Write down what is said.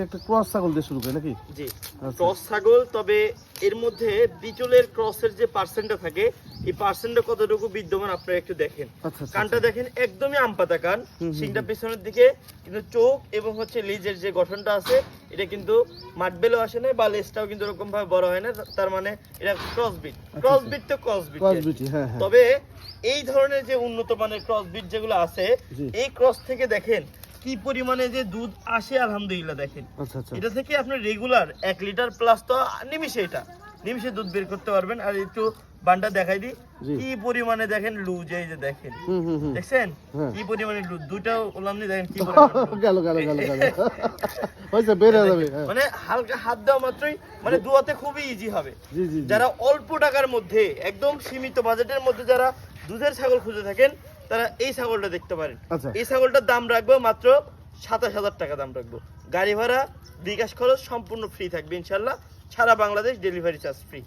একটা ক্রস ছাগল দিয়ে শুরু করে নাকি? জি, ক্রস ছাগল। তবে এর মধ্যে বিচলের ক্রসের যে পার্সেন্টটা থাকে, এই পার্সেন্টটা কতটুকু বিদ্যমান আপনারা একটু দেখেন। কানটা দেখেন একদমই আমপাতা কান, শিংটা পিছনের দিকে, কিন্তু চোখ এবং হচ্ছে লেজের যে গঠনটা আছে এটা কিন্তু মাঠবেলও আসে না, বা লেজটাও কিন্তু এরকম ভাবে বড় হয় না, তার মানে এটা ক্রসবিট। ক্রসবিট তো ক্রসবিট। তবে এই ধরনের যে উন্নত মানের ক্রসবিট যেগুলো আছে, এই ক্রস থেকে দেখেন কি পরিমাণে যে দুধ আসে, আলহামদুলিল্লাহ দেখেন। এটা থেকে আপনি রেগুলার 1 লিটার প্লাস তো নিমিষে দুধ বের করতে পারবেন। আর একটু বান্ডা দেখাই দিই কি পরিমাণে দেখেন লুজ, এই যে দেখেন, দেখছেন কি পরিমাণে লুজ, দুইটাও ওলামনি দেখেন কি পরিমাণে হইছে বের হয়ে যাবে। মানে হালকা হাত দেওয়া মাত্রই মানে দুয়াতে খুবই ইজি হবে। যারা অল্প টাকার মধ্যে একদম সীমিত বাজেটের মধ্যে যারা দুধের ছাগল খুঁজে থাকেন, তারা এই ছাগলটা দেখতে পারেন। এই ছাগলটার দাম রাখবো মাত্র 27,000 টাকা দাম রাখবো। গাড়ি ভাড়া, বিকাশ খরচ সম্পূর্ণ ফ্রি থাকবে ইনশাল্লাহ। সারা বাংলাদেশ ডেলিভারি চার্জ ফ্রি।